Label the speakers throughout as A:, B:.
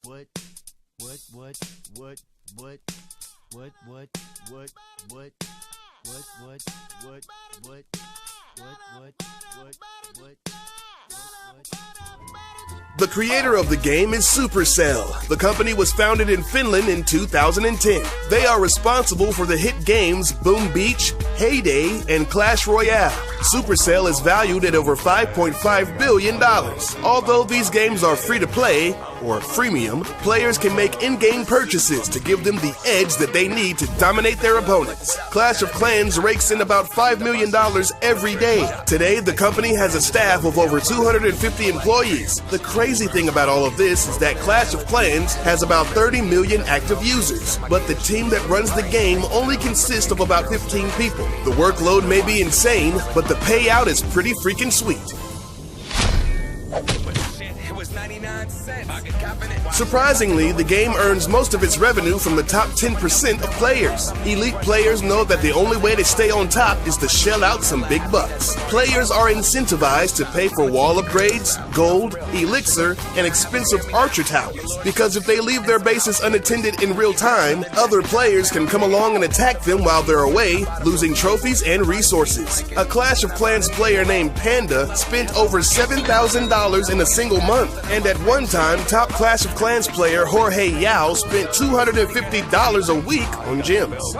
A: What?
B: The creator of the game is Supercell. The company was founded in Finland in 2010. They are responsible for the hit games Boom Beach, Heyday, and Clash Royale. Supercell is valued at over $5.5 billion. Although these games are free to play, or freemium, players can make in-game purchases to give them the edge that they need to dominate their opponents. Clash of Clans rakes in about $5 million every day. Today, the company has a staff of over 250 employees. The crazy thing about all of this is that Clash of Clans has about 30 million active users, but the team that runs the game only consists of about 15 people. The workload may be insane, but the payout is pretty freaking sweet. Surprisingly, the game earns most of its revenue from the top 10% of players. Elite players know that the only way to stay on top is to shell out some big bucks. Players are incentivized to pay for wall upgrades, gold, elixir, and expensive archer towers, because if they leave their bases unattended in real time, other players can come along and attack them while they're away, losing trophies and resources. A Clash of Clans player named Panda spent over $7,000 in a single month, and at one time, top Clash of Clans player Jorge Yao spent $250 a week on gems.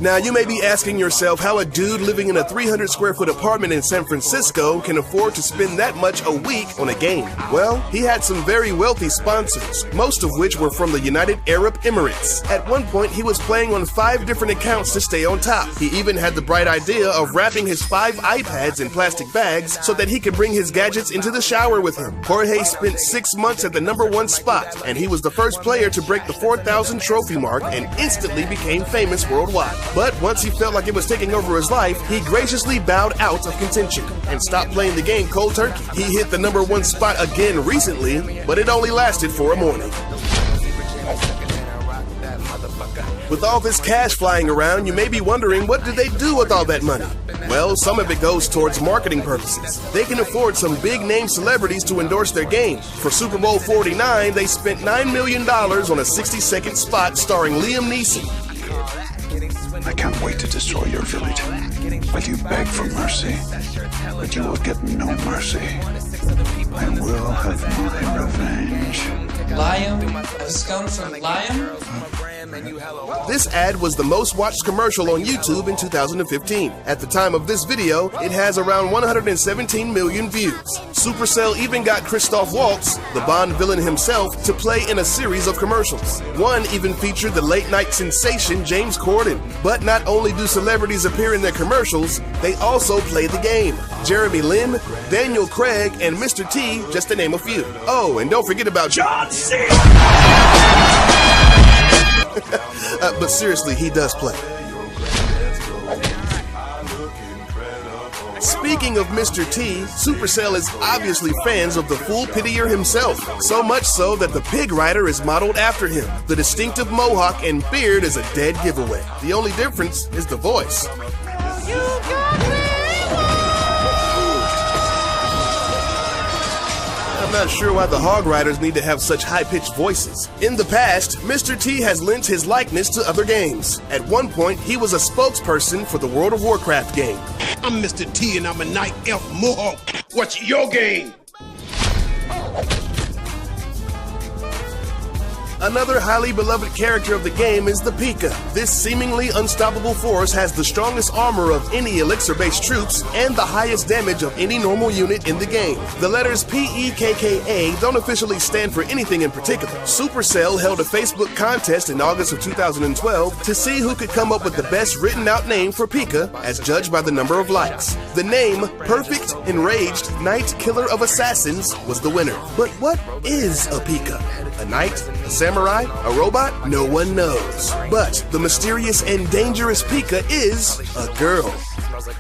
B: Now, you may be asking yourself how a dude living in a 300 square foot apartment in San Francisco can afford to spend that much a week on a game. Well, he had some very wealthy sponsors, most of which were from the United Arab Emirates. At one point, he was playing on 5 different accounts to stay on top. He even had the bright idea of wrapping his 5 iPads in plastic bags so that he could bring his gadgets into the shower with him. Jorge spent 6 months at the #1 spot, and he was the first player to break the 4,000 trophy mark and instantly became famous worldwide. But once he felt like it was taking over his life, he graciously bowed out of contention and stopped playing the game cold turkey. He hit the #1 spot again recently, but it only lasted for a morning. With all this cash flying around, you may be wondering, what do they do with all that money? Well, some of it goes towards marketing purposes. They can afford some big-name celebrities to endorse their game. For Super Bowl 49, they spent $9 million on a 60-second spot starring Liam Neeson.
C: I can't wait to destroy your village. But you beg for mercy, but you will get no mercy. I will have my revenge.
D: Liam? This comes from Liam?
B: This ad was the most watched commercial on YouTube in 2015. At the time of this video, it has around 117 million views. Supercell even got Christoph Waltz, the Bond villain himself, to play in a series of commercials. One even featured the late-night sensation James Corden. But not only do celebrities appear in their commercials, they also play the game. Jeremy Lin, Daniel Craig, and Mr. T, just to name a few. Oh, and don't forget about John Cena! But seriously, he does play. Speaking of Mr. T, Supercell is obviously fans of the Fool Pitier himself. So much so that the Pig Rider is modeled after him. The distinctive mohawk and beard is a dead giveaway. The only difference is the voice.
A: You got me!
B: I'm not sure why the Hog Riders need to have such high-pitched voices. In the past, Mr. T has lent his likeness to other games. At one point, he was a spokesperson for the World of Warcraft game.
E: I'm Mr. T and I'm a Night Elf Mohawk. What's your game?
B: Another highly beloved character of the game is the Pika. This seemingly unstoppable force has the strongest armor of any elixir-based troops and the highest damage of any normal unit in the game. The letters P-E-K-K-A don't officially stand for anything in particular. Supercell held a Facebook contest in August of 2012 to see who could come up with the best written-out name for Pika, as judged by the number of likes. The name, Perfect Enraged Knight Killer of Assassins, was the winner. But what is a Pika? A knight? A samurai? A robot? No one knows. But the mysterious and dangerous Pika is a girl.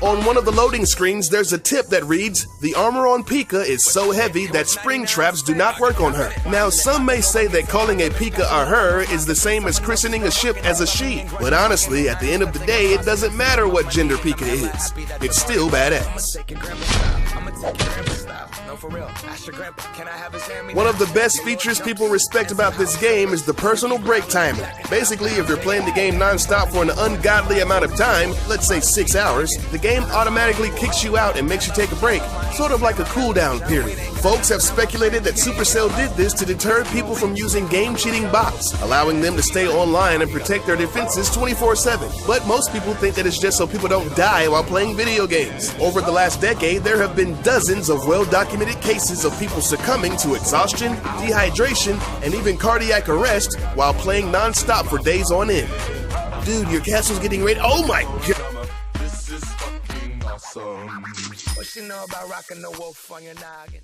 B: On one of the loading screens, there's a tip that reads, "The armor on Pika is so heavy that spring traps do not work on her." Now, some may say that calling a Pika a her is the same as christening a ship as a she. But honestly, at the end of the day, it doesn't matter what gender Pika is. It's still badass. One of the best features people respect about this game is the personal break timer. Basically, if you're playing the game non-stop for an ungodly amount of time, let's say 6 hours, the game automatically kicks you out and makes you take a break, sort of like a cooldown period. Folks have speculated that Supercell did this to deter people from using game-cheating bots, allowing them to stay online and protect their defenses 24/7. But most people think that it's just so people don't die while playing video games. Over the last decade, there have been dozens of well-documented cases of people succumbing to exhaustion, dehydration, and even cardiac arrest while playing non-stop for days on end. Dude, your castle's getting ready. Oh my god!
C: This is fucking awesome.
F: What you know about rocking the wolf on your noggin?